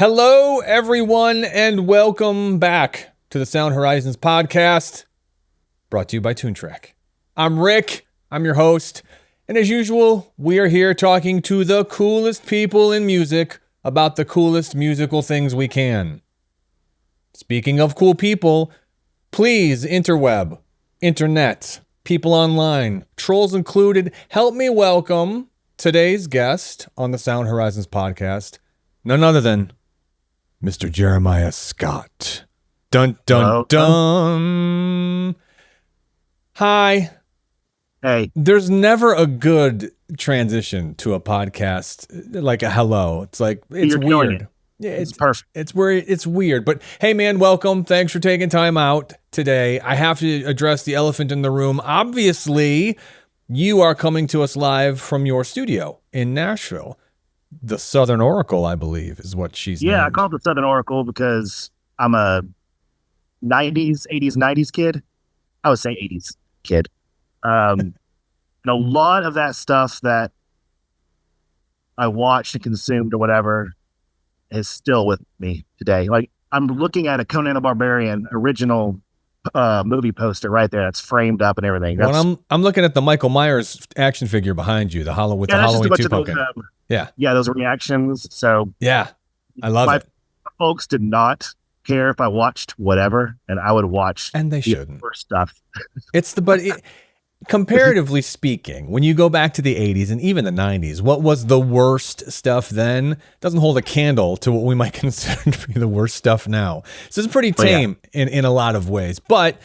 Hello, everyone, and welcome back to the Sound Horizons podcast, brought to you by Toontrack. I'm Rick, I'm your host, and as usual, we are here talking to the coolest people in music about the coolest musical things we can. Speaking of cool people, please, interweb, internet, people online, trolls included, help me welcome today's guest on the Sound Horizons podcast, none other than Mr. Jeremiah Scott. Dun, dun, dun. Hi. Hey. There's never a good transition to a podcast, like a hello. It's like, it's weird. Yeah, it's perfect. It's weird. But hey, man, welcome. Thanks for taking time out today. I have to address the elephant in the room. Obviously, you are coming to us live from your studio in Nashville. The Southern Oracle, I believe, is what she's named. I call it the Southern Oracle because I'm a 80s kid. I would say 80s kid. And a lot of that stuff that I watched and consumed or whatever is still with me today. Like, I'm looking at a Conan the Barbarian original movie poster right there that's framed up and everything. I'm looking at the Michael Myers action figure behind you, the Halloween 2 pumpkin. Yeah, those reactions. So yeah, I love it. Folks did not care if I watched whatever, and I would watch. And they shouldn't. Worst stuff. Comparatively speaking, when you go back to the 80s and even the 90s, what was the worst stuff then doesn't hold a candle to what we might consider to be the worst stuff now. So it's pretty tame in a lot of ways. But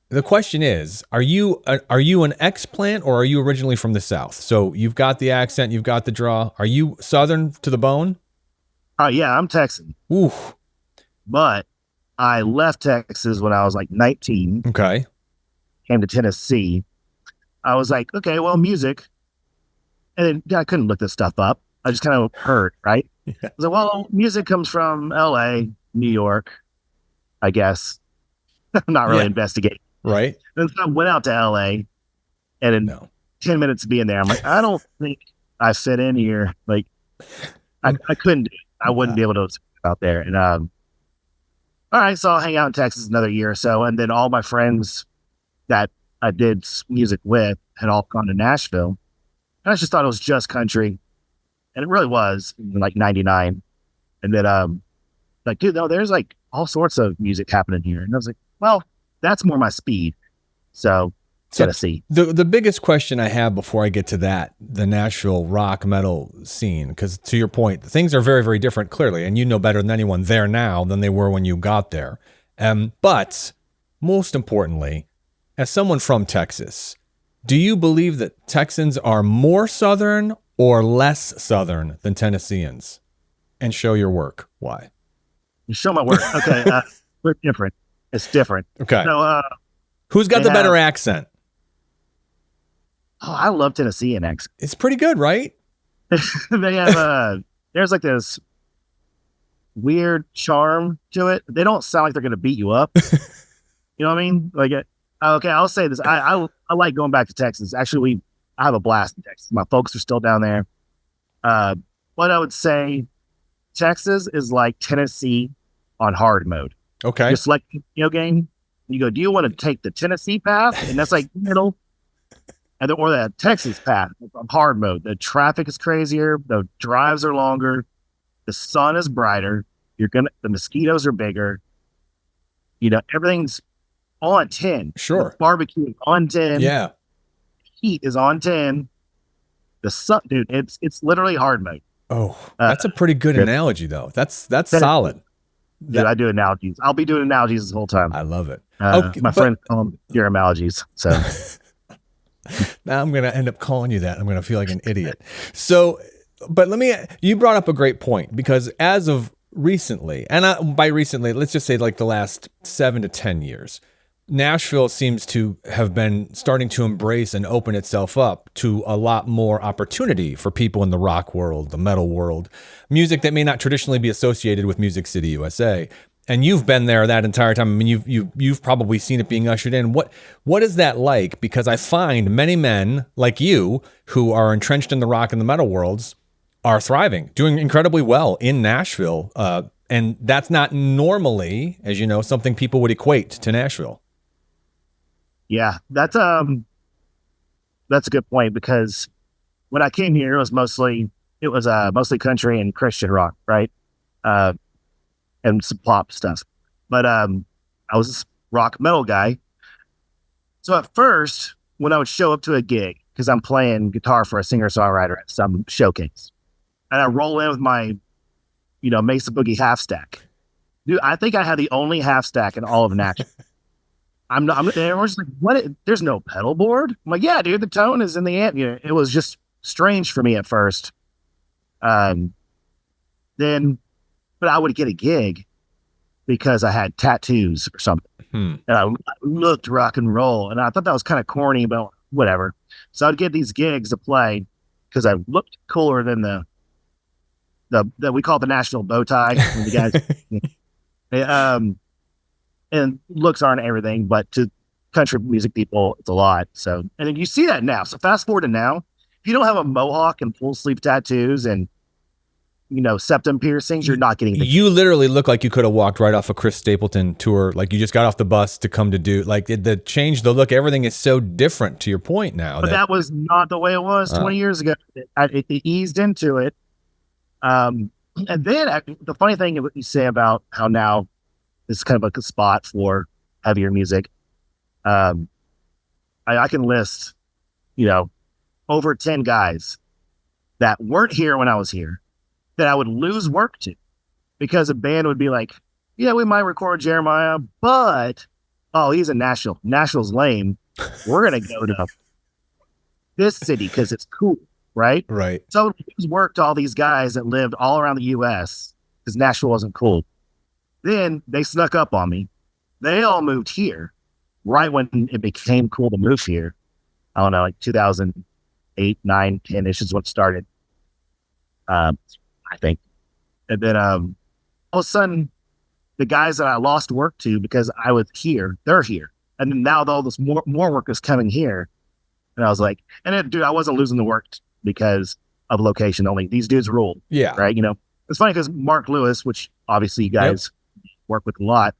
the question is, are you an explant or are you originally from the South? So you've got the accent, you've got the draw. Are you Southern to the bone? Yeah, I'm Texan. Oof. But I left Texas when I was like 19. Okay. Came to Tennessee. I was like, okay, well, music. And then I couldn't look this stuff up. I just kind of heard, right? Yeah. I was like, well, music comes from LA, New York, I guess. I'm not really investigating. Right. Then so I went out to LA, and in 10 minutes of being there, I'm like, I don't think I fit in here. Like, I couldn't do it. I wouldn't be able to out there. And all right, so I'll hang out in Texas another year or so. And then all my friends that I did music with had all gone to Nashville. And I just thought it was just country. And it really was in like 99. And then like, dude, no, there's like all sorts of music happening here. And I was like, well, that's more my speed. So Tennessee. The biggest question I have before I get to that, the Nashville rock metal scene, because to your point, things are very, very different, clearly, and you know better than anyone there now than they were when you got there. But most importantly, as someone from Texas, do you believe that Texans are more Southern or less Southern than Tennesseans? And show your work. Why? Show my work. Okay. We're different. It's different. Okay. So, who's got the better accent? Oh, I love Tennessean accent. It's pretty good, right? They have there's like this weird charm to it. They don't sound like they're going to beat you up. You know what I mean? Like, okay, I'll say this. I like going back to Texas. Actually, I have a blast in Texas. My folks are still down there. But I would say Texas is like Tennessee on hard mode. Okay. You select a game. You go, do you want to take the Tennessee path? And that's like middle. Or the Texas path on hard mode. The traffic is crazier. The drives are longer. The sun is brighter. The mosquitoes are bigger. You know, everything's on 10. Sure. The barbecue is on 10. Yeah. Heat is on 10. The sun, dude, it's literally hard mode. Oh, that's a pretty good analogy, though. That's solid. Dude, I do analogies. I'll be doing analogies this whole time. I love it. My friends call them your analogies. So now I'm going to end up calling you that. I'm going to feel like an idiot. So, but you brought up a great point, because as of recently, and by recently, let's just say like the last 7 to 10 years, Nashville seems to have been starting to embrace and open itself up to a lot more opportunity for people in the rock world, the metal world, music that may not traditionally be associated with Music City, USA. And you've been there that entire time. I mean, you've probably seen it being ushered in. What is that like? Because I find many men like you who are entrenched in the rock and the metal worlds are thriving, doing incredibly well in Nashville. And that's not normally, as you know, something people would equate to Nashville. Yeah, that's a good point, because when I came here, it was mostly country and Christian rock, right? And some pop stuff. But I was this rock metal guy. So at first, when I would show up to a gig, because I'm playing guitar for a singer-songwriter at some showcase, and I roll in with my, Mesa Boogie half stack. Dude, I think I had the only half stack in all of Nashville. Everyone's like, what? There's no pedal board? I'm like, yeah, dude, the tone is in the amp. It was just strange for me at first. But I would get a gig because I had tattoos or something. And I looked rock and roll, and I thought that was kind of corny, but whatever. So I'd get these gigs to play because I looked cooler than the we call it the national bow tie. The guys, and looks aren't everything, but to country music people, it's a lot. So, and then you see that now. So fast forward to now, if you don't have a mohawk and full sleeve tattoos and septum piercings, you're not getting. You literally look like you could have walked right off a Chris Stapleton tour. Like you just got off the bus to come to do. Like the change, the look, everything is so different. To your point now, but that was not the way it was 20 years ago. It eased into it. And then the funny thing what you say about how now this is kind of like a spot for heavier music. I can list, over 10 guys that weren't here when I was here that I would lose work to, because a band would be like, yeah, we might record Jeremiah, but, oh, he's in Nashville. Nashville's lame. We're going to go to this city because it's cool, right? Right. So I would lose work to all these guys that lived all around the U.S. because Nashville wasn't cool. Then they snuck up on me. They all moved here right when it became cool to move here. I don't know, like 2008, 9, 10-ish is what started. I think. And then all of a sudden, the guys that I lost work to because I was here, they're here. And then now all this more work is coming here. And I was like, and then, dude, I wasn't losing the work because of location only. These dudes rule. Yeah. Right. It's funny because Mark Lewis, which obviously you guys work with a lot,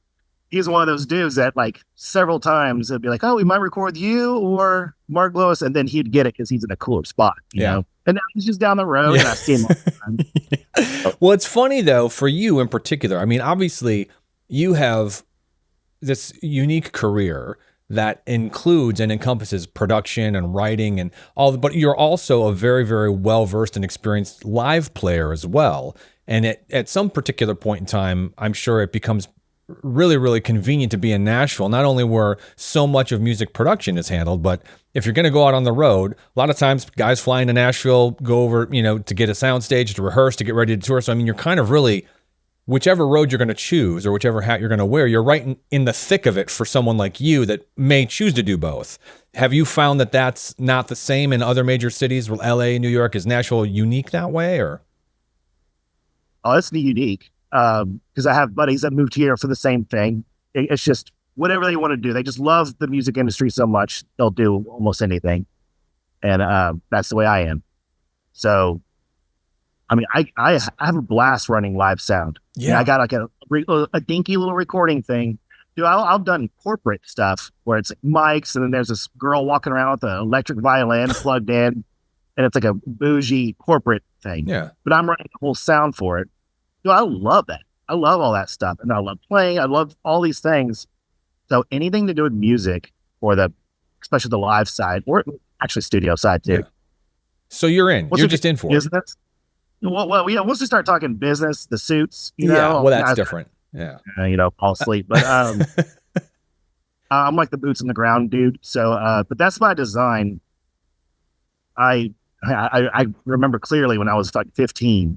he's one of those dudes that like several times it'd be like, oh, we might record you or Mark Lewis. And then he'd get it because he's in a cooler spot, you know? And now he's just down the road and I see him all the time. Well, it's funny though, for you in particular. I mean, obviously you have this unique career that includes and encompasses production and writing and all, but you're also a very, very well-versed and experienced live player as well. And at some particular point in time, I'm sure it becomes really, really convenient to be in Nashville, not only where so much of music production is handled, but if you're going to go out on the road, a lot of times guys flying to Nashville go over, to get a sound stage, to rehearse, to get ready to tour. So, I mean, you're kind of really, whichever road you're going to choose or whichever hat you're going to wear, you're right in the thick of it for someone like you that may choose to do both. Have you found that that's not the same in other major cities? Well, LA, New York, is Nashville unique that way, or? Oh, it's unique. Because I have buddies that moved here for the same thing. It's just whatever they want to do. They just love the music industry so much, they'll do almost anything. And that's the way I am. So, I mean, I have a blast running live sound. Yeah. I got like a dinky little recording thing. Dude, I've done corporate stuff where it's like mics, and then there's this girl walking around with an electric violin plugged in, and it's like a bougie corporate thing. Yeah. But I'm running the whole sound for it. Dude, I love that. I love all that stuff. And I love playing. I love all these things. So anything to do with music, or especially the live side, or actually studio side too. Yeah. So you're in. You're just in for business. Well, yeah. Once we start talking business, the suits, well, that's different. Yeah. Fall asleep. But I'm like the boots on the ground dude. So, but that's by design. I remember clearly when I was like 15.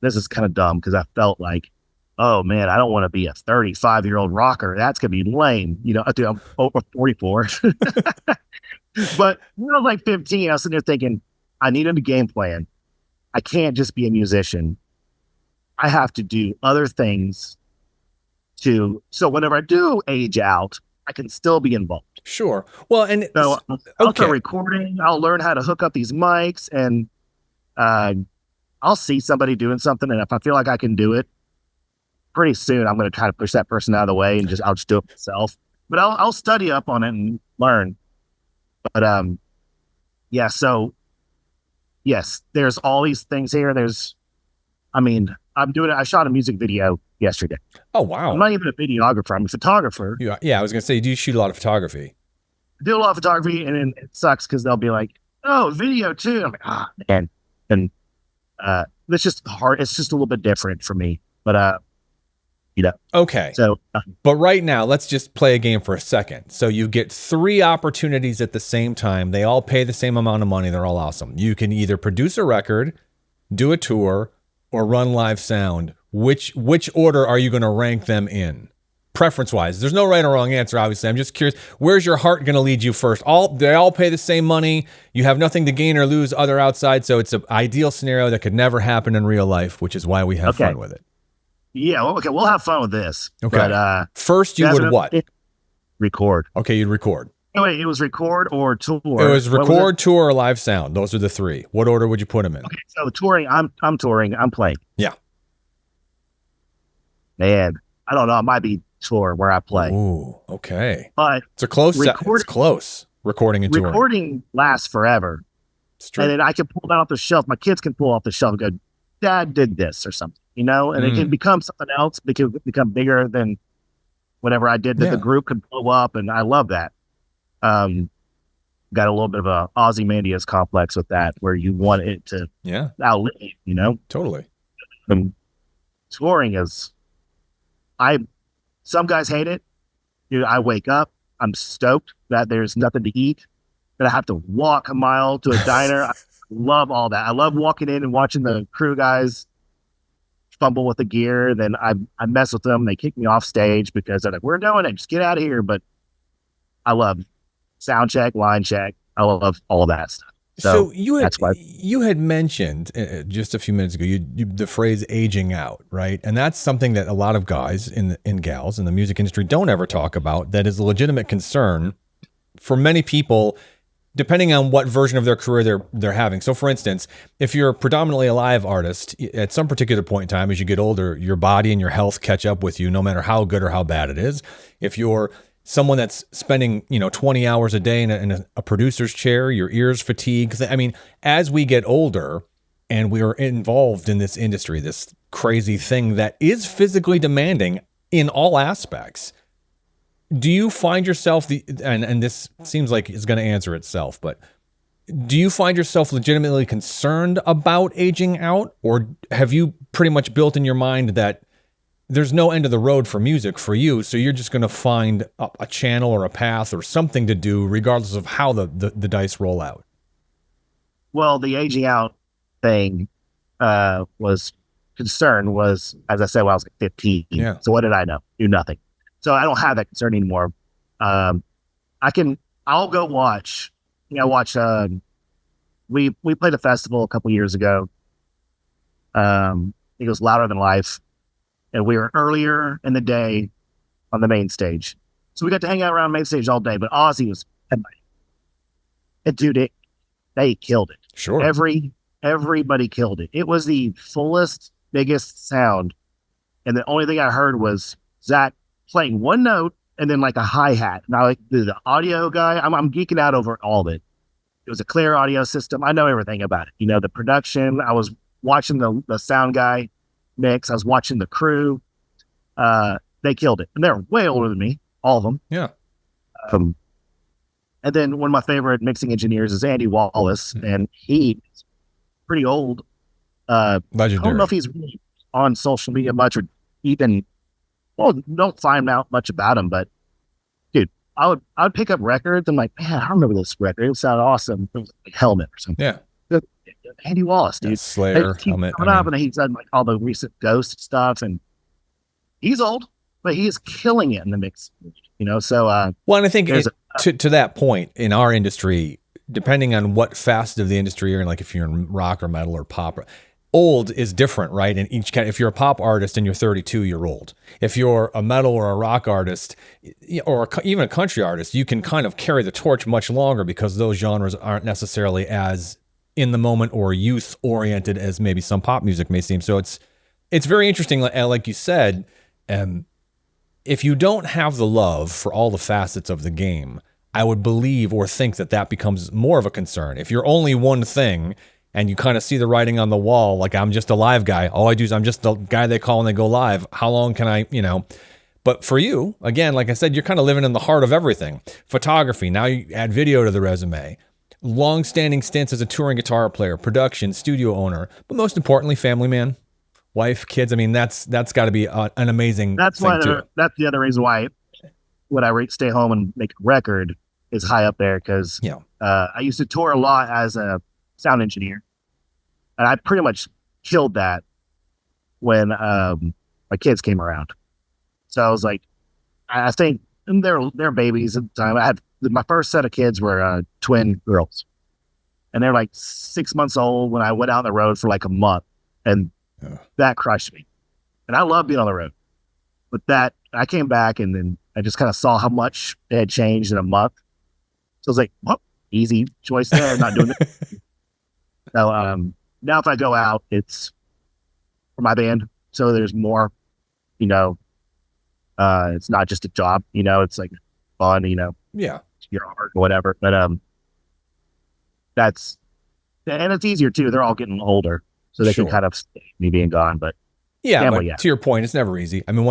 This is kind of dumb because I felt like, oh man, I don't want to be a 35-year-old rocker. That's gonna be lame. Dude, I'm over 44. But when I was like 15, I was sitting there thinking, I need a game plan. I can't just be a musician. I have to do other things so whenever I do age out, I can still be involved. Sure. Well, and so I'll start recording. I'll learn how to hook up these mics and I'll see somebody doing something, and if I feel like I can do it, pretty soon I'm going to kind of push that person out of the way and I'll just do it myself. But I'll study up on it and learn. But yeah. So yes, there's all these things here. I shot a music video yesterday. Oh wow! I'm not even a videographer. I'm a photographer. Yeah, I was gonna say, do you shoot a lot of photography? I do a lot of photography, and then it sucks because they'll be like, "Oh, video too." I'm like, man, and it's just hard. It's just a little bit different for me, but Okay. So, but right now, let's just play a game for a second. So you get 3 opportunities at the same time. They all pay the same amount of money. They're all awesome. You can either produce a record, do a tour, or run live sound. Which order are you going to rank them in? Preference-wise. There's no right or wrong answer, obviously. I'm just curious, where's your heart going to lead you first? They all pay the same money. You have nothing to gain or lose other outside, so it's an ideal scenario that could never happen in real life, which is why we have fun with it. Yeah, well, okay, we'll have fun with this. Okay. But, first, you would what? Record. Okay, you'd record. Oh, wait, it was record or tour? It was record, tour, or live sound. Those are the 3. What order would you put them in? Okay, so touring, I'm touring, I'm playing. Yeah. Man, I don't know. It might be tour where I play. Ooh, okay. But it's a close it's close. Recording and touring. Recording lasts forever. It's true. And then I can pull it off the shelf. My kids can pull off the shelf and go, Dad did this or something, and it can become something else. It can become bigger than whatever I did that the group could blow up. And I love that. Got a little bit of a Ozymandias complex with that, where you want it to outlive you, Totally. Touring is, some guys hate it. Dude, I wake up, I'm stoked that there's nothing to eat, that I have to walk a mile to a diner. I love all that. I love walking in and watching the crew guys fumble with the gear. Then I mess with them. They kick me off stage because they're like, "We're doing it. Just get out of here." But I love sound check, line check. I love all of that stuff. So you had mentioned just a few minutes ago the phrase aging out, right? And that's something that a lot of guys and gals in the music industry don't ever talk about. That is a legitimate concern for many people, depending on what version of their career they're having. So, for instance, if you're predominantly a live artist, at some particular point in time, as you get older, your body and your health catch up with you, no matter how good or how bad it is. If you're someone that's spending 20 hours a day in a producer's chair, your ears fatigue. I mean, as we get older and we are involved in this industry, this crazy thing that is physically demanding in all aspects, do you find yourself and this seems like it's going to answer itself, but do you find yourself legitimately concerned about aging out, or have you pretty much built in your mind that there's no end of the road for music for you, so you're just going to find a channel or a path or something to do regardless of how the dice roll out? Well, the aging out thing was, as I said, when I was like 15. Yeah. So what did I know? Do nothing. So I don't have that concern anymore. I'll go watch. We played a festival a couple years ago. It was Louder Than Life, and we were earlier in the day on the main stage, so we got to hang out around main stage all day. But Ozzy was, and dude, they killed it. Sure, everybody killed it. It was the fullest, biggest sound, and the only thing I heard was Zach playing one note and then like a hi-hat. And I like the audio guy. I'm geeking out over all of it. It was a clear audio system. I know everything about it. The production. I was watching the sound guy mix. I was watching the crew. They killed it. And they're way older than me, all of them. Yeah. And then one of my favorite mixing engineers is Andy Wallace, and he's pretty old. Legendary. I don't know if he's really on social media much, or even, don't find out much about him, but dude, I would pick up records. I'm like, man, I remember this record. It sounded awesome. It was like Helmet or something. Yeah. Andy Wallace, dude. Slayer, Helmet. And he's done like all the recent Ghost stuff, and he's old, but he is killing it in the mix. So well, and I think to that point in our industry, depending on what facet of the industry you're in, like if you're in rock or metal or pop, old is different, right? In each kind, if you're a pop artist and you're 32, you're old. If you're a metal or a rock artist, or even a country artist, you can kind of carry the torch much longer because those genres aren't necessarily as in the moment or youth oriented as maybe some pop music may seem. So it's very interesting. Like you said, if you don't have the love for all the facets of the game, I would believe or think that becomes more of a concern. If you're only one thing and you kind of see the writing on the wall, like I'm just a live guy. All I do is I'm just the guy they call when they go live. How long can I, But for you, again, like I said, you're kind of living in the heart of everything. Photography, now you add video to the resume. Long-standing stints as a touring guitar player, production, studio owner, but most importantly, family man, wife, kids. I mean, that's got to be an amazing thing too. That's the other reason why when I stay home and make a record is high up there, because I used to tour a lot as a sound engineer, and I pretty much killed that when my kids came around. So I was like, I think they're babies at the time. I had my first set of kids were twin girls, and they're like 6 months old when I went out on the road for like a month, and that crushed me. And I love being on the road, but that I came back and then I just kind of saw how much it had changed in a month. So I was like, well, easy choice there. I'm not doing it. So now if I go out, it's for my band. So there's more, it's not just a job, it's like fun, Yeah. Your art or whatever. But and it's easier too. They're all getting older, so they can kind of stay me being gone. But to your point, it's never easy. I mean,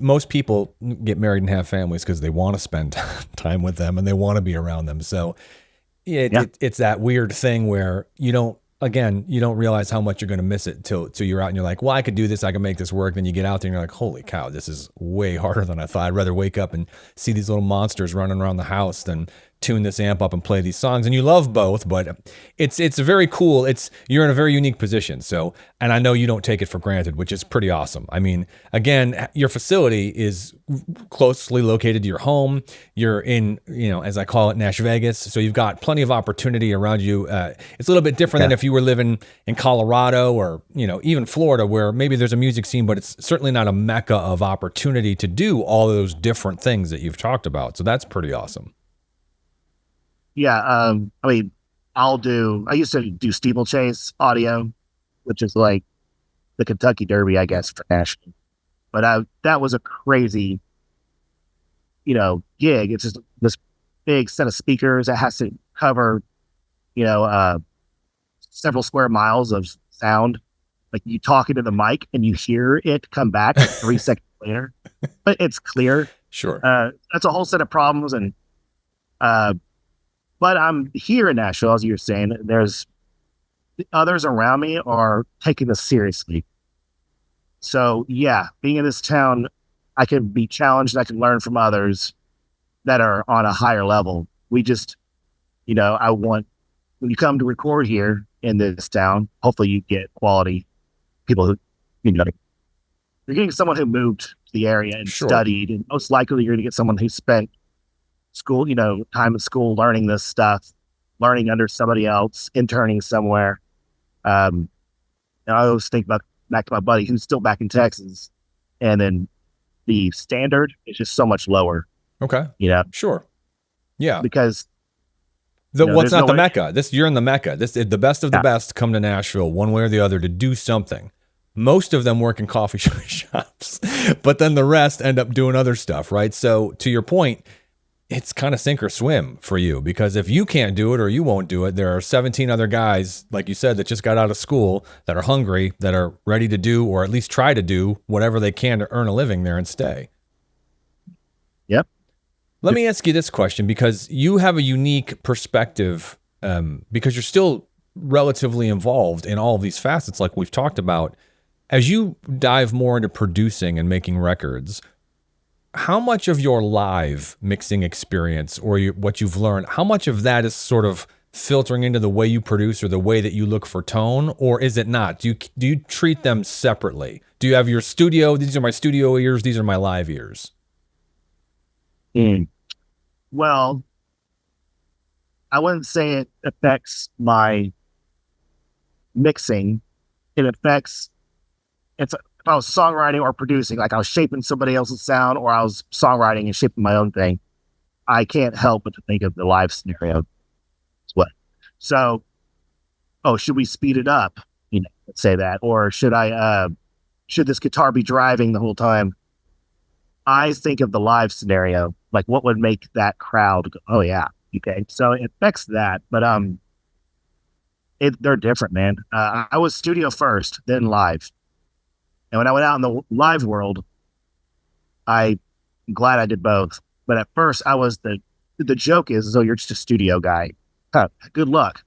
most people get married and have families because they want to spend time with them and they want to be around them. So it's that weird thing where you don't realize how much you're going to miss it till you're out and you're like, well, I could do this. I can make this work. Then you get out there and you're like, holy cow, this is way harder than I thought. I'd rather wake up and see these little monsters running around the house than tune this amp up and play these songs. And you love both, but it's very cool. You're in a very unique position. So, and I know you don't take it for granted, which is pretty awesome. I mean, again, your facility is closely located to your home. You're in, as I call it, Nash Vegas. So you've got plenty of opportunity around you. It's a little bit different than if you were living in Colorado or, even Florida, where maybe there's a music scene, but it's certainly not a mecca of opportunity to do all those different things that you've talked about. So that's pretty awesome. Yeah. I mean, I used to do steeplechase audio, which is like the Kentucky Derby, I guess, for Nashville. But that was a crazy, gig. It's just this big set of speakers that has to cover, several square miles of sound. Like you talk into the mic and you hear it come back like 3 seconds later, but it's clear. Sure. That's a whole set of problems. And, but I'm here in Nashville, as you were saying, there's the others around me are taking this seriously. So yeah, being in this town, I can be challenged. I can learn from others that are on a higher level. We just, I want, when you come to record here in this town, hopefully you get quality people who, you're getting someone who moved to the area and studied, and most likely you're going to get someone who spent school, time at school learning this stuff, learning under somebody else, interning somewhere. And I always think back to my buddy who's still back in Texas, and then the standard is just so much lower. Okay. Sure. Yeah. Because what's not the mecca? You're in the mecca. The best of the best come to Nashville one way or the other to do something. Most of them work in coffee shops, but then the rest end up doing other stuff, right? So to your point, it's kind of sink or swim for you, because if you can't do it or you won't do it, there are 17 other guys, like you said, that just got out of school that are hungry, that are ready to do, or at least try to do whatever they can to earn a living there and stay. Yep. Let me ask you this question, because you have a unique perspective, because you're still relatively involved in all of these facets like we've talked about. As you dive more into producing and making records, how much of your live mixing experience or what you've learned, how much of that is sort of filtering into the way you produce or the way that you look for tone, or is it not? Do you treat them separately? Do you have your studio, these are my studio ears, these are my live ears? Well, I wouldn't say it affects my mixing. It affects, if I was songwriting or producing, like I was shaping somebody else's sound, or I was songwriting and shaping my own thing, I can't help but to think of the live scenario as well. So oh, should we speed it up? Let's say that, or should this guitar be driving the whole time? I think of the live scenario, like what would make that crowd go, oh yeah, okay. So it affects that, but they're different, man. I was studio first, then live, and when I went out in the live world, I'm glad I did both. But at first, I was the joke is, oh, you're just a studio guy. Huh, good luck,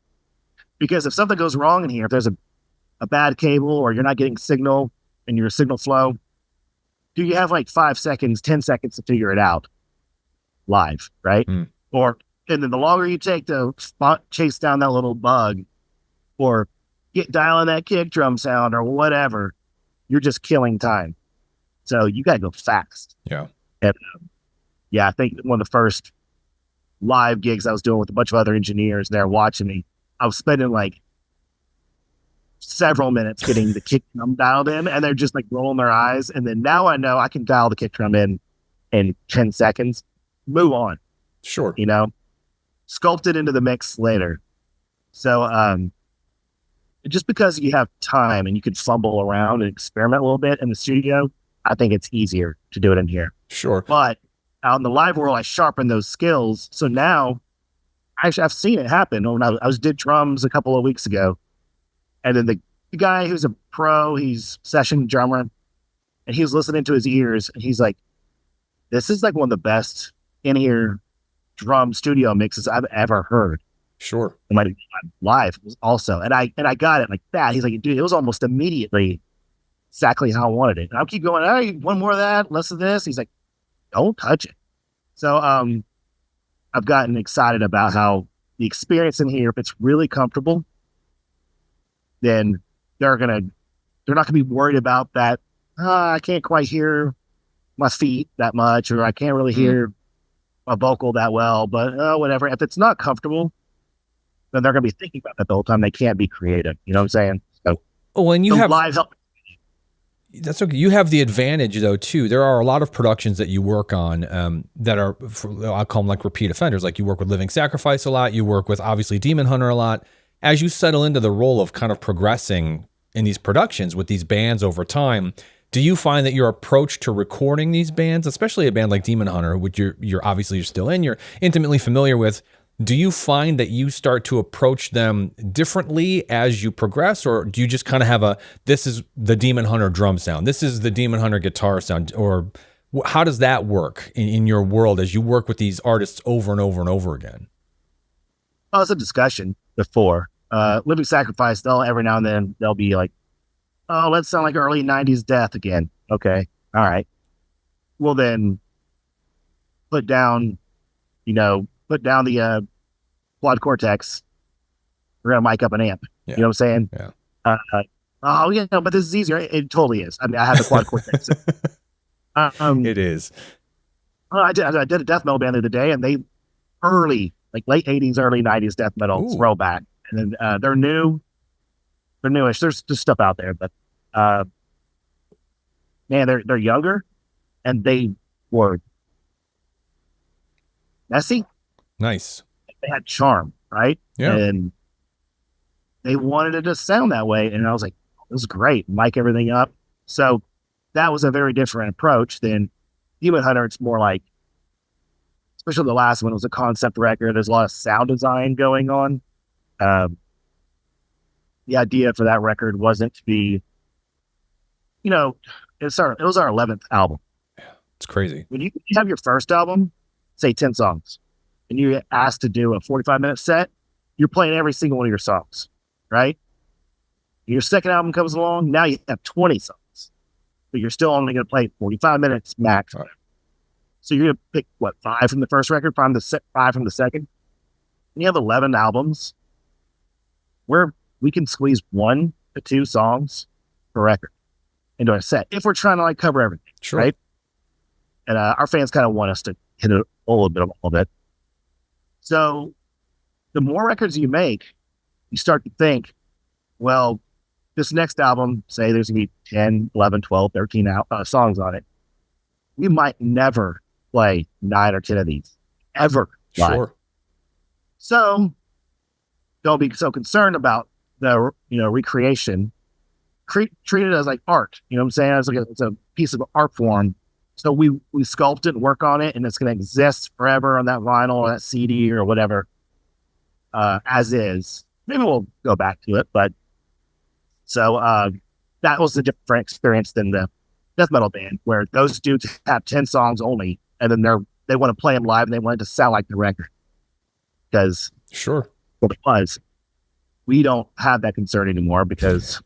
because if something goes wrong in here, if there's a bad cable or you're not getting signal in your signal flow, do you have like 5 seconds, 10 seconds to figure it out live, right? And then the longer you take to chase down that little bug or dialing that kick drum sound or whatever, you're just killing time. So you got to go fast. Yeah. And, I think one of the first live gigs I was doing with a bunch of other engineers there watching me, I was spending like several minutes getting the kick drum dialed in, and they're just like rolling their eyes. And then now I know I can dial the kick drum in 10 seconds, move on. Sure. Sculpt it into the mix later. So, just because you have time and you can fumble around and experiment a little bit in the studio, I think it's easier to do it in here. Sure. But out in the live world, I sharpen those skills. So now, actually, I've seen it happen. When I did drums a couple of weeks ago, and then the guy who's a pro, he's session drummer, and he was listening to his ears, and he's like, "This is like one of the best in-ear drum studio mixes I've ever heard." Sure. And my live was also, and I got it like that. He's like, dude, it was almost immediately exactly how I wanted it. And I'll keep going, all right, one more of that, less of this. He's like, don't touch it. So I've gotten excited about how the experience in here, if it's really comfortable, then they're not gonna be worried about that. I can't quite hear my feet that much, or I can't really hear my vocal that well, but whatever. If it's not comfortable, then they're going to be thinking about that the whole time. They can't be creative. You know what I'm saying? So, and you have live help. That's okay. You have the advantage though too. There are a lot of productions that you work on that are, I'll call them like repeat offenders. Like you work with Living Sacrifice a lot. You work with obviously Demon Hunter a lot. As you settle into the role of kind of progressing in these productions with these bands over time, do you find that your approach to recording these bands, especially a band like Demon Hunter, which you're obviously still in, you're intimately familiar with, do you find that you start to approach them differently as you progress, or do you just kind of have this is the Demon Hunter drum sound, this is the Demon Hunter guitar sound, or how does that work in your world as you work with these artists over and over and over again? Oh, it's a discussion before. Living Sacrifice, every now and then they'll be like, oh, let's sound like early 90s Death again. Okay. All right. Well, then put down the quad cortex. We're going to mic up an amp. Yeah. You know what I'm saying? Yeah. Oh, yeah, no, but this is easier. It totally is. I mean, I have the quad cortex. It is. I did a death metal band the other day, and they late 80s, early 90s death metal throwback. And then they're new. They're newish. There's just stuff out there, but man, they're younger, and they were messy. Nice. They had charm, right? Yeah. And they wanted it to sound that way, and I was like, "This is great." Mic everything up. So that was a very different approach than Demon Hunter. It's more like, especially the last one was a concept record. There's a lot of sound design going on. The idea for that record wasn't to be, it was our 11th album. It's crazy. When you have your first album, say 10 songs, and you're asked to do a 45-minute set, you're playing every single one of your songs, right? Your second album comes along, now you have 20 songs, but you're still only going to play 45 minutes max. Right. So you're going to pick, 5 from the first record, 5 from the second? And you have 11 albums where we can squeeze 1 to 2 songs per record into a set if we're trying to cover everything, sure. Right? And our fans kind of want us to hit a little bit of all of it. So the more records you make, you start to think, well, this next album, say there's going to be 10, 11, 12, 13 songs on it. We might never play 9 or 10 of these, ever. Sure. So don't be so concerned about the recreation, treat it as like art. You know what I'm saying? It's a piece of art form. So we sculpt it and work on it, and it's going to exist forever on that vinyl or that CD or whatever, as is. Maybe we'll go back to it, but so that was a different experience than the death metal band, where those dudes have 10 songs only, and then they want to play them live, and they want it to sound like the record, because sure, what it was. We don't have that concern anymore because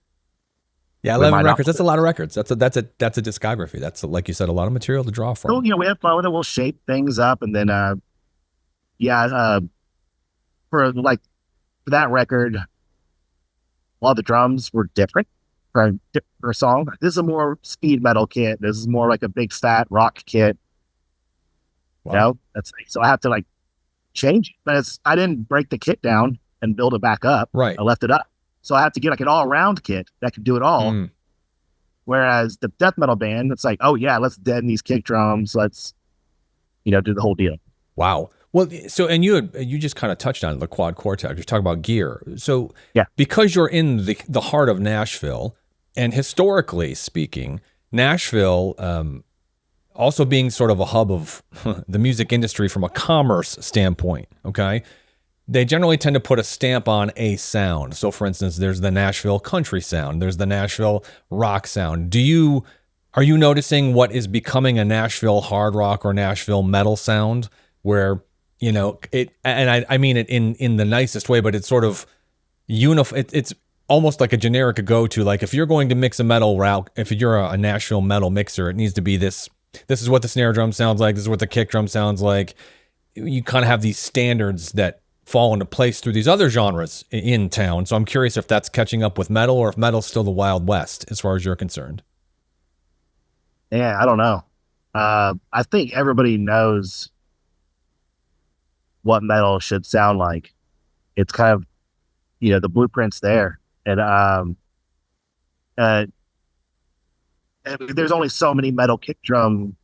11 records. That's a lot of records. That's a discography. That's, like you said, a lot of material to draw from. So, we have fun with it. We'll shape things up, and then for that record, all the drums were different for a song. This is a more speed metal kit. This is more like a big fat rock kit. Wow. So I have to change it, but I didn't break the kit down and build it back up. Right. I left it up. So I have to get an all-around kit that can do it all. Whereas the death metal band, it's oh yeah, let's deaden these kick drums. Let's, do the whole deal. Wow. Well, so, and you just kind of touched on the quad cortex. You're talking about gear. So yeah, because you're in the heart of Nashville, and historically speaking, Nashville, also being sort of a hub of the music industry from a commerce standpoint, okay? They generally tend to put a stamp on a sound. So for instance, there's the Nashville country sound. There's the Nashville rock sound. Are you noticing what is becoming a Nashville hard rock or Nashville metal sound where, I mean it in the nicest way, but it's sort of it's almost like a generic go-to. Like if you're going to mix a metal route, if you're a Nashville metal mixer, it needs to be this is what the snare drum sounds like. This is what the kick drum sounds like. You kind of have these standards that fall into place through these other genres in town. So I'm curious if that's catching up with metal or if metal's still the Wild West as far as you're concerned. Yeah, I don't know. I think everybody knows what metal should sound like. It's kind of, the blueprint's there. And there's only so many metal kick drum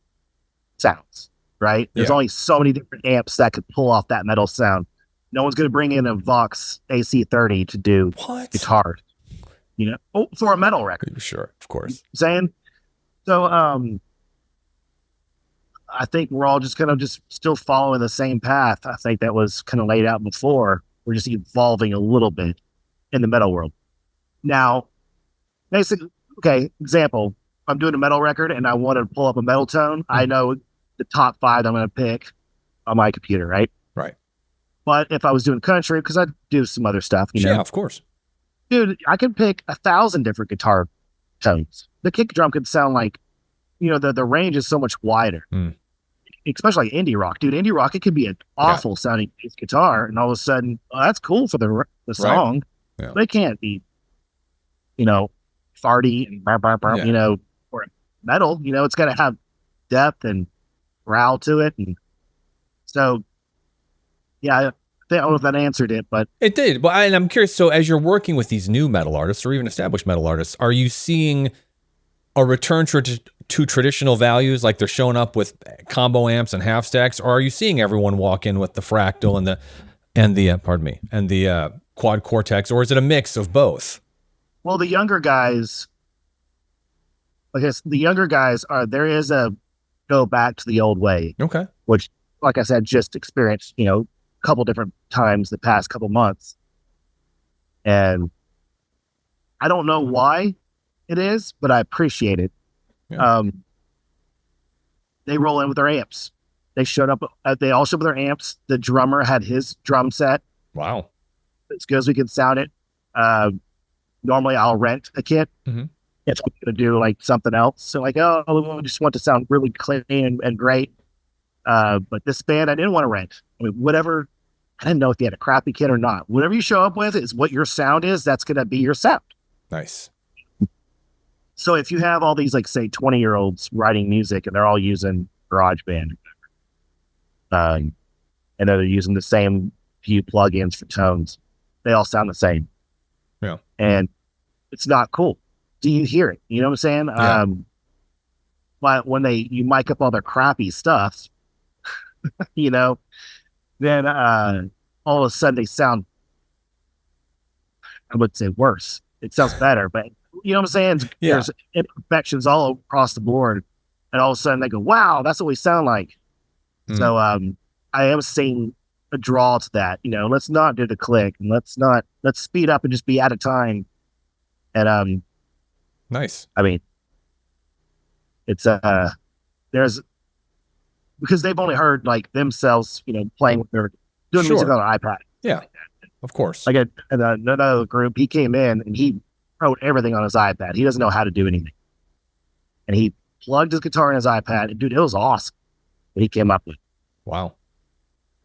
sounds, right? There's only so many different amps that could pull off that metal sound. No one's going to bring in a Vox AC30 to do guitars, for a metal record. Sure, of course. Saying so. I think we're all just kind of still following the same path. I think that was kind of laid out before. We're just evolving a little bit in the metal world. Now, basically, example, I'm doing a metal record and I want to pull up a metal tone. I know the top 5 I'm going to pick on my computer, right? Right. But if I was doing country, because I do some other stuff, yeah, of course, dude, I can pick 1,000 different guitar tones. The kick drum could sound like, the range is so much wider, especially indie rock, dude. Indie rock, it could be an awful sounding bass guitar, and all of a sudden, that's cool for the song, but it can't be, farty and or metal. It's got to have depth and growl to it, and so. Yeah, I don't know if that answered it, but it did. Well, and I'm curious. So, as you're working with these new metal artists, or even established metal artists, are you seeing a return to traditional values, like they're showing up with combo amps and half stacks, or are you seeing everyone walk in with the fractal and the quad cortex, or is it a mix of both? Well, the younger guys, there is a go back to the old way. Okay, which, like I said, just experienced, couple different times the past couple months, and I don't know why it is, but I appreciate it. They roll in with their amps. They showed up. They all showed up with their amps. The drummer had his drum set. Wow, as good as we can sound it. Normally, I'll rent a kit if I'm going to do something else. So we just want to sound really clean and great. But this band, I didn't want to rent. I mean, whatever. I didn't know if they had a crappy kit or not. Whatever you show up with is what your sound is. That's going to be your sound. Nice. So if you have all these, say, 20-year-olds writing music and they're all using GarageBand, and they're using the same few plugins for tones, they all sound the same. Yeah. And it's not cool. Do you hear it? You know what I'm saying? Yeah. But when you mic up all their crappy stuff, then all of a sudden they sound I would say worse. It sounds better, but you know what I'm saying? Yeah. There's imperfections all across the board, and all of a sudden they go, "Wow, that's what we sound like." So I am seeing a draw to that. Let's not do the click, and let's speed up and just be out of time. And nice. I mean, it's there's because they've only heard like themselves, playing with their doing music on an iPad. Yeah, of course. Like another group, he came in and he wrote everything on his iPad. He doesn't know how to do anything, and he plugged his guitar in his iPad. And dude, it was awesome what he came up with. Wow.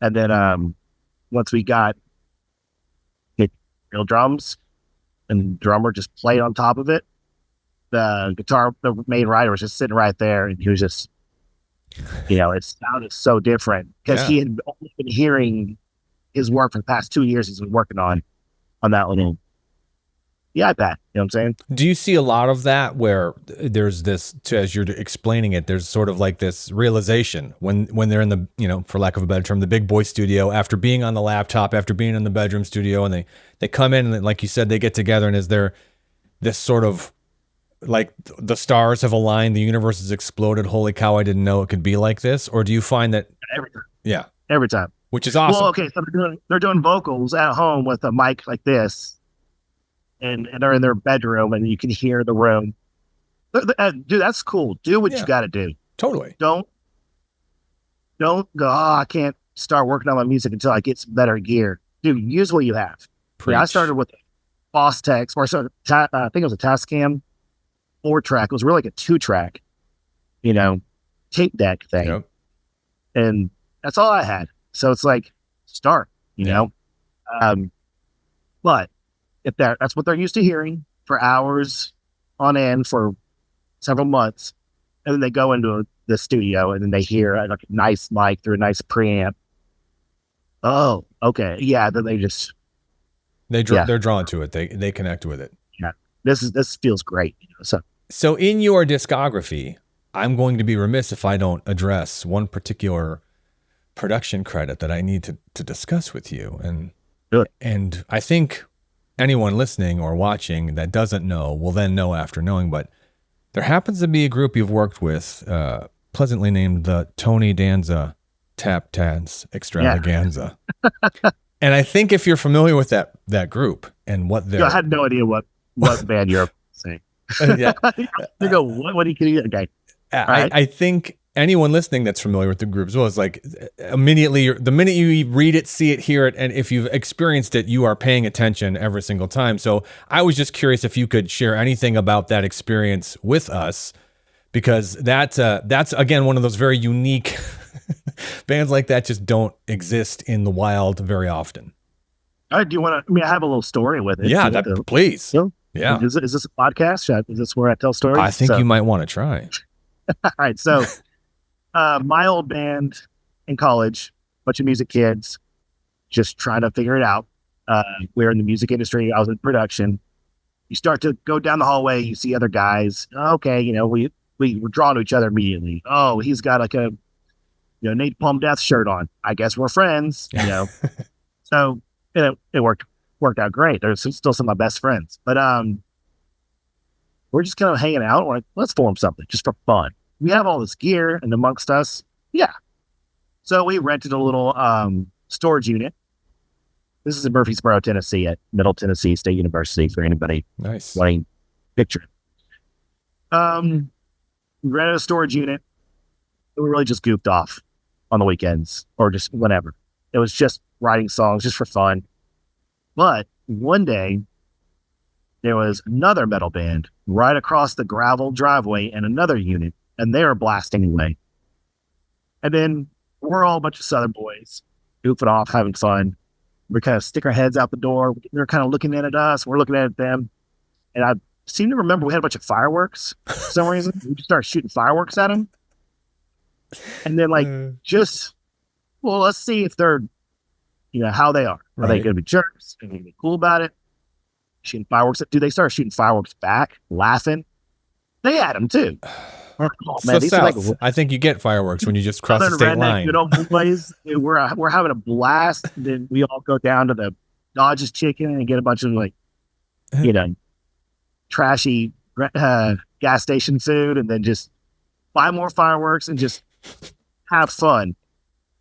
And then once we got real drums and the drummer just played on top of it, the main writer was just sitting right there, and he was just, it sounded so different because he had only been hearing his work for the past 2 years. He's been working on that little iPad. You know what I'm saying? Do you see a lot of that where there's this, as you're explaining it, there's sort of like this realization when they're in the, for lack of a better term, the big boy studio, after being on the laptop, after being in the bedroom studio, and they come in and, like you said, they get together, and is there this sort of like the stars have aligned, the universe has exploded, holy cow, I didn't know it could be like this? Or do you find that every time? Yeah. Every time. Which is awesome. Well, okay, so they're doing vocals at home with a mic like this. And they're in their bedroom, and you can hear the room. Dude, that's cool. Do what you got to do. Totally. Don't go, I can't start working on my music until I get some better gear. Dude, use what you have. Yeah, I started with Boss Tex, or I think it was a Tascam 4-track. It was really like a 2-track, tape deck thing. Yep. And that's all I had. So it's like, start, know. But if that's what they're used to hearing for hours on end for several months, and then they go into the studio and then they hear like a nice mic through a nice preamp. Oh, okay, yeah. Then they're drawn to it. They connect with it. Yeah, this feels great. So in your discography, I'm going to be remiss if I don't address one particular production credit that I need to discuss with you, and I think anyone listening or watching that doesn't know will then know after knowing, but there happens to be a group you've worked with, pleasantly named the Tony Danza Tap Dance Extravaganza. And I think if you're familiar with that group and what they're... I had no idea what band you're saying. Yeah. You go, what do you... Okay. I think anyone listening that's familiar with the group as well is like immediately, the minute you read it, see it, hear it, and if you've experienced it, you are paying attention every single time. So I was just curious if you could share anything about that experience with us, because that's again one of those very unique bands like that just don't exist in the wild very often. All right, do you want to? I have a little story with it. Yeah, please. So, yeah, is this a podcast? Is this where I tell stories? I think you might want to try. All right, so my old band in college, bunch of music kids, just trying to figure it out. We're in the music industry. I was in production. You start to go down the hallway, you see other guys. Okay, we were drawn to each other immediately. Oh, he's got like a Napalm Death shirt on. I guess we're friends. So it worked out great. There's still some of my best friends, but we're just kind of hanging out. We're like, let's form something just for fun. We have all this gear, and amongst us, yeah. So we rented a little storage unit. This is in Murfreesboro, Tennessee, at Middle Tennessee State University, for anybody wanting to picture it. We rented a storage unit. We really just goofed off on the weekends or just whenever. It was just writing songs just for fun. But one day, there was another metal band right across the gravel driveway and another unit, and they were blasting away. And then we're all a bunch of Southern boys goofing off, having fun. We kind of stick our heads out the door. They're kind of looking in at us. We're looking at them. And I seem to remember we had a bunch of fireworks for some reason. We just started shooting fireworks at them. And then let's see if they're, how they are. Are they going to be jerks? Are they going to be cool about it? Shooting fireworks. Dude, they started shooting fireworks back, laughing. They had them too. Oh, man, so South, I think you get fireworks when you just cross the state line. Good old boys. We're having a blast. Then we all go down to the Dodge's Chicken and get a bunch of you know, trashy gas station food, and then just buy more fireworks and just have fun.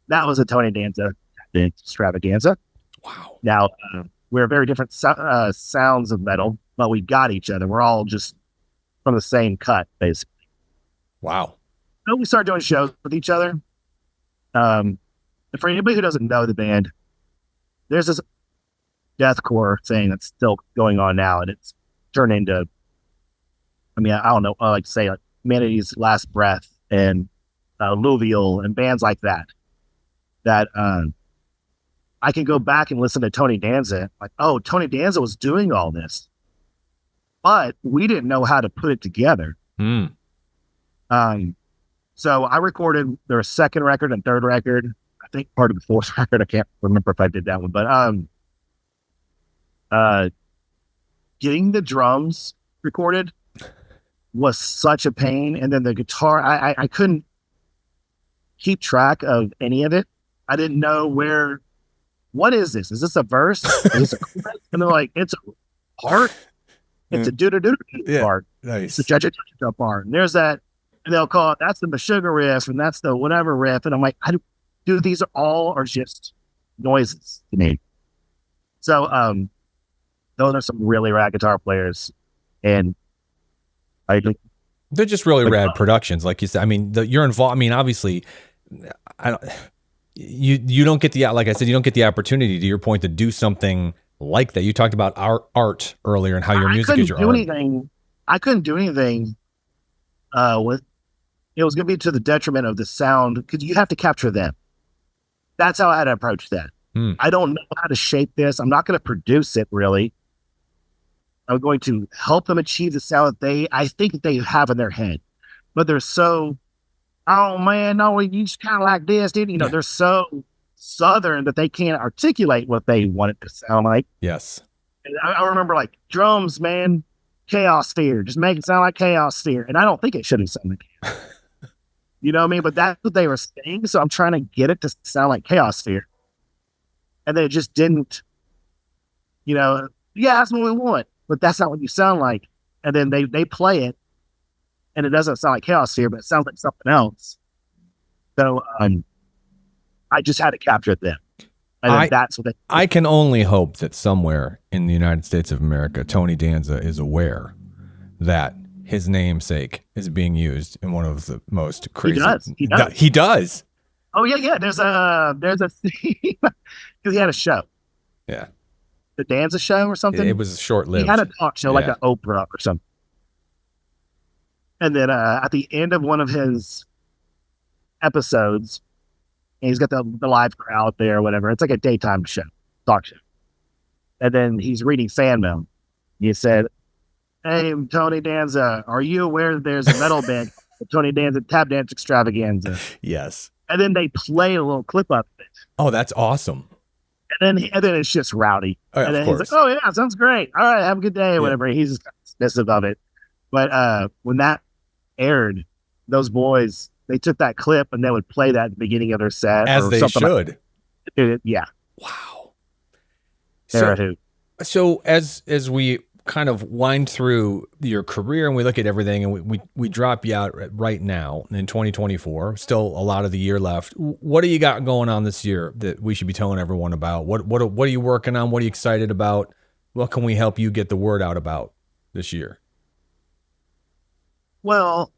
That was a Tony Danza extravaganza. Wow. Now, we're very different sounds of metal, but we got each other. We're all just from the same cut, basically. Wow. So we started doing shows with each other. And for anybody who doesn't know the band, there's this deathcore thing that's still going on now, and it's turned into, I don't know, like say like Humanity's Last Breath and Louisville and bands like that. That I can go back and listen to Tony Danza, like, oh, Tony Danza was doing all this, but we didn't know how to put it together. So I recorded their second record and third record. I think part of the fourth record. I can't remember if I did that one, but getting the drums recorded was such a pain. And then the guitar, I couldn't keep track of any of it. I didn't know what is this? Is this a verse? Is this a chorus? And they're like, it's a part. It's a do-do-do part. Nice. It's a cha-cha-cha part. And there's that, and they'll call it, that's the Meshuggah riff, and that's the whatever riff. And I'm like, dude, these are just noises to me. So those are some really rad guitar players. And they're just really rad productions, like you said. I mean, you're involved. I mean, obviously, you don't get like I said, you don't get the opportunity, to your point, to do something like that. You talked about art earlier and how your music is your art. I couldn't do anything with. It was going to be to the detriment of the sound, because you have to capture them. That's how I had to approach that. I don't know how to shape this. I'm not going to produce it, really. I'm going to help them achieve the sound that I think that they have in their head. But they're so, oh man, no, you just kind of like this, dude. They're so Southern that they can't articulate what they want it to sound like. Yes. And I remember like drums, man, Chaos Sphere. Just make it sound like Chaos Sphere. And I don't think it should have sounded like you know what I mean? But that's what they were saying. So I'm trying to get it to sound like Chaos Sphere. And they just didn't, yeah, that's what we want. But that's not what you sound like. And then they play it, and it doesn't sound like Chaos Sphere, but it sounds like something else. So I just had to capture them. And that's what I can only hope that somewhere in the United States of America, Tony Danza is aware that his namesake is being used in one of the most crazy. He does. Oh yeah. There's a because he had a show. Yeah. The Danza show or something. It was short-lived. He had a talk show like an Oprah or something. And then at the end of one of his episodes, and he's got the live crowd there or whatever. It's like a daytime show, talk show. And then he's reading fan mail. He said, "Hey, Tony Danza, are you aware that there's a metal band, Tony Danza Tap Dance Extravaganza?" Yes. And then they play a little clip of it. Oh, that's awesome. And then it's just rowdy. Oh, and then he's like, "Oh yeah, sounds great. All right, have a good day," or whatever. He's just dismissive of it. But when that aired, those boys, they took that clip and they would play that at the beginning of their set. As they should. Yeah. Wow. So as we kind of wind through your career and we look at everything and we drop you out right now in 2024, still a lot of the year left. What do you got going on this year that we should be telling everyone about? What are you working on? What are you excited about? What can we help you get the word out about this year? Well,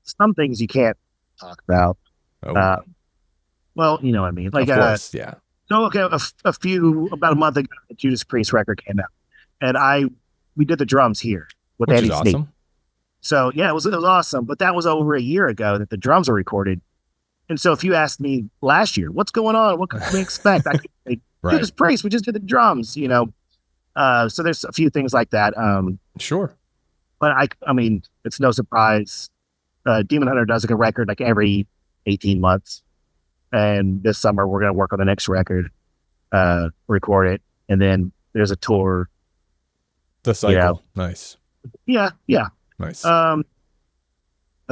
some things you can't talk about. Oh. Well, you know what I mean. Like, of course, yeah. So, okay, about a month ago, the Judas Priest record came out, and we did the drums here with Which Andy is awesome. Sneap. So, yeah, it was awesome. But that was over a year ago that the drums were recorded. And so, if you asked me last year, what's going on? What can we expect? I could say, Judas Priest, we just did the drums, So there's a few things like that. Sure. But I mean, it's no surprise. Demon Hunter does like a record like every 18 months. And this summer we're going to work on the next record, record it. And then there's a tour. The cycle. Nice. Yeah. Nice. A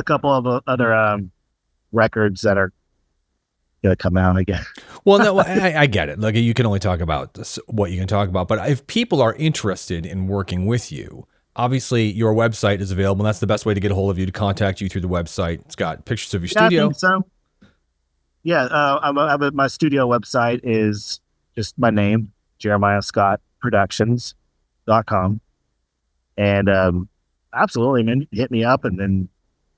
couple of other records that are gonna come out again. Well, no, I get it. Like, you can only talk about what you can talk about. But if people are interested in working with you, obviously your website is available. And that's the best way to get a hold of you, to contact you through the website. It's got pictures of your studio. I think so. Yeah, my studio website is just my name, JeremiahScottProductions.com. And absolutely, man, hit me up. And then,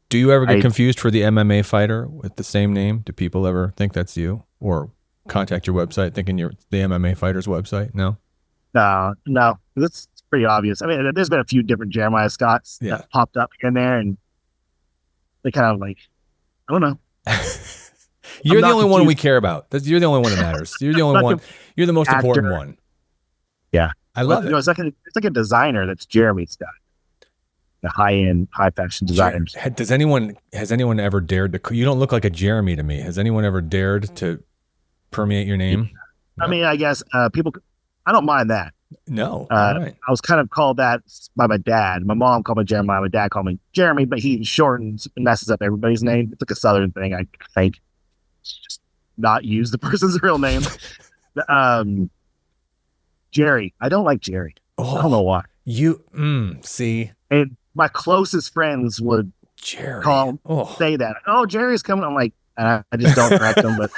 do you ever get confused for the MMA fighter with the same name? Do people ever think that's you, or contact your website thinking you're the MMA fighter's website? No, that's pretty obvious. I mean, there's been a few different Jeremiah Scotts that popped up here and there, and they kind of like, I don't know. You're the only one we care about. You're the only one that matters. You're the only one. You're the most important one. Yeah, I love it. It's like a designer that's Jeremy Scott. The high-end, high-fashion designers. Has anyone ever dared to? You don't look like a Jeremy to me. Has anyone ever dared to permeate your name? I mean, I guess people. I don't mind that. No, right. I was kind of called that by my dad. My mom called me Jeremiah. My dad called me Jeremy, but he shortens and messes up everybody's name. It's like a Southern thing, I think. Just not use the person's real name. Jerry. I don't like Jerry. I don't know why. See. And my closest friends would say that. Oh, Jerry's coming. I'm like, I just don't correct them, but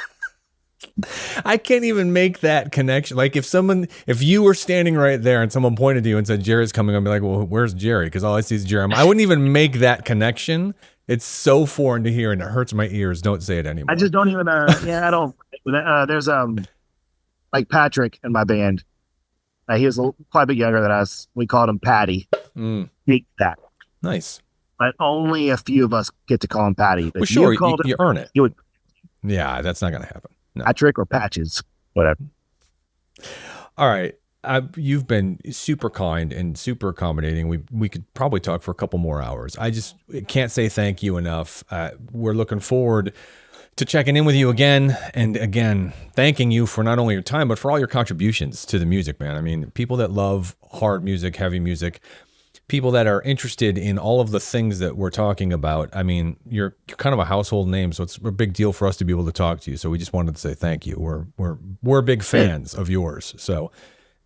I can't even make that connection. Like, if you were standing right there and someone pointed to you and said, Jerry's coming, I'd be like, well, where's Jerry? Because all I see is Jeremy. I wouldn't even make that connection. It's so foreign to hear and it hurts my ears. Don't say it anymore. I just don't even, I don't. There's like Patrick in my band. He was quite a bit younger than us. We called him Patty. Hate that. Nice. But only a few of us get to call him Patty. Well, sure, you earn it. Yeah, that's not going to happen. No. Patrick or Patches, whatever. All right. You've been super kind and super accommodating. We could probably talk for a couple more hours. I just can't say thank you enough. We're looking forward to checking in with you again, and again, thanking you for not only your time, but for all your contributions to the music, man. I mean, people that love hard music, heavy music, people that are interested in all of the things that we're talking about. I mean, you're kind of a household name, so it's a big deal for us to be able to talk to you. So we just wanted to say thank you. We're big fans of yours. So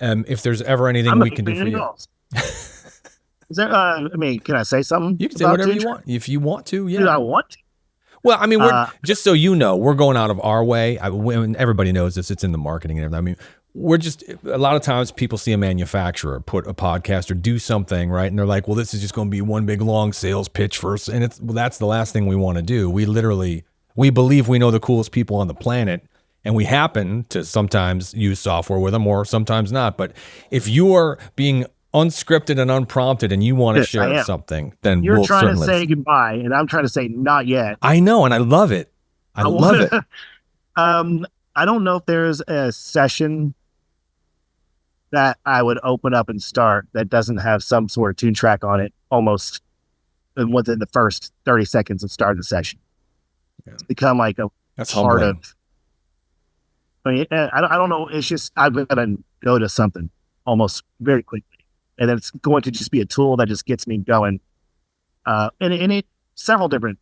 if there's ever anything we can do for you. Is there, can I say something? You can say whatever you want. If you want to, yeah. Do I want to? Well, I mean, just so you know, we're going out of our way. Everybody knows this. It's in the marketing and everything. I mean, a lot of times people see a manufacturer put a podcast or do something, right? And they're like, well, this is just going to be one big long sales pitch first. And that's the last thing we want to do. We believe we know the coolest people on the planet, and we happen to sometimes use software with them or sometimes not. But if you are being unscripted and unprompted and you want to share something, then you're trying to say goodbye and I'm trying to say not yet. I know, and I love it. I love it. I don't know if there's a session that I would open up and start that doesn't have some sort of Toontrack on it almost within the first 30 seconds of starting the session. Yeah. It's become like that's part humbling. of. I mean, I don't know. It's just I've got to go to something almost very quickly. And then it's going to just be a tool that just gets me going. And it several different,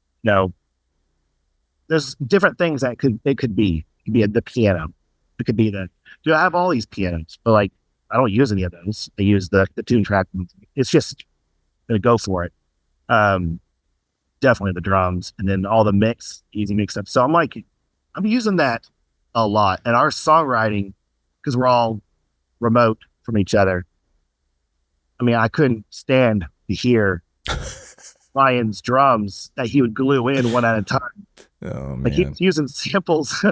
there's different things that it could be. It could be the piano. It could be I have all these pianos, but like, I don't use any of those. I use the Toontrack. It's just going to go for it. Definitely the drums and then all the easy mix up. So I'm using that a lot. And our songwriting, because we're all remote from each other, I mean, I couldn't stand to hear Ryan's drums that he would glue in one at a time. Oh, man. Like he's using samples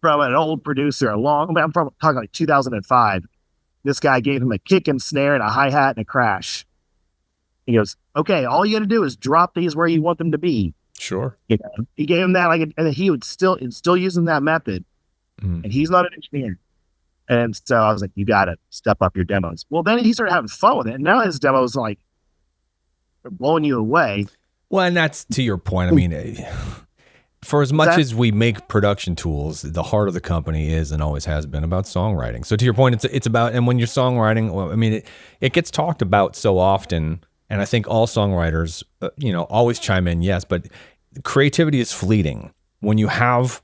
from an old producer I'm talking like 2005. This guy gave him a kick and snare and a hi-hat and a crash. He goes, okay, all you got to do is drop these where you want them to be. Sure. He gave him that, and he would still using that method. And he's not an engineer. And so I was like, you got to step up your demos. Well, then he started having fun with it. And now his demos are blowing you away. Well, and that's to your point. I mean, for as much as we make production tools, the heart of the company is and always has been about songwriting. So to your point, it's about, and when you're songwriting, well, I mean, it gets talked about so often. And I think all songwriters, always chime in, yes, but creativity is fleeting. When you have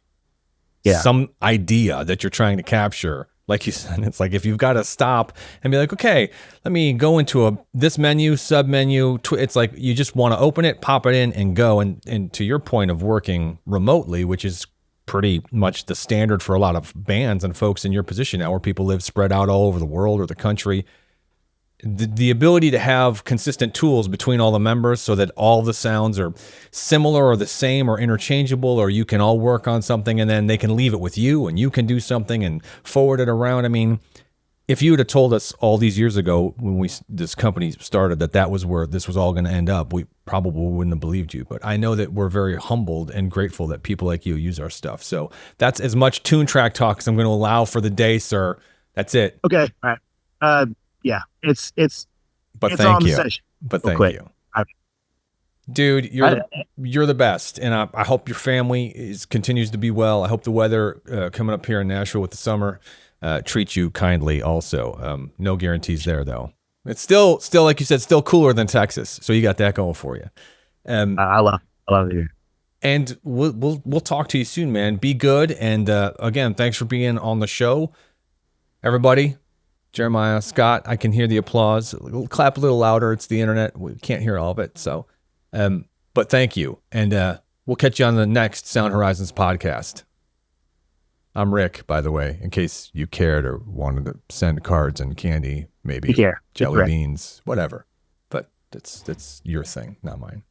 some idea that you're trying to capture. Like you said, it's like if you've got to stop and be like, okay, let me go into this menu, sub menu. It's like you just want to open it, pop it in, and go. And to your point of working remotely, which is pretty much the standard for a lot of bands and folks in your position now, where people live spread out all over the world or the country. The ability to have consistent tools between all the members so that all the sounds are similar or the same or interchangeable, or you can all work on something and then they can leave it with you and you can do something and forward it around. I mean, if you would have told us all these years ago when this company started that was where this was all going to end up, we probably wouldn't have believed you. But I know that we're very humbled and grateful that people like you use our stuff. So that's as much Toontrack talk as I'm going to allow for the day, sir. That's it. Okay. All right. Yeah, it's but it's thank on you. session. But thank you. Dude, you're the best, and I hope your family continues to be well. I hope the weather coming up here in Nashville with the summer treats you kindly also. No guarantees there, though. It's still like you said, still cooler than Texas, so you got that going for you. I love it here. And we'll talk to you soon, man. Be good, and again, thanks for being on the show, everybody. Jeremiah, Scott, I can hear the applause. Clap a little louder. It's the internet. We can't hear all of it. So, but thank you. And we'll catch you on the next Sound Horizons podcast. I'm Rick, by the way, in case you cared or wanted to send cards and candy, maybe jelly beans, whatever. But that's your thing, not mine.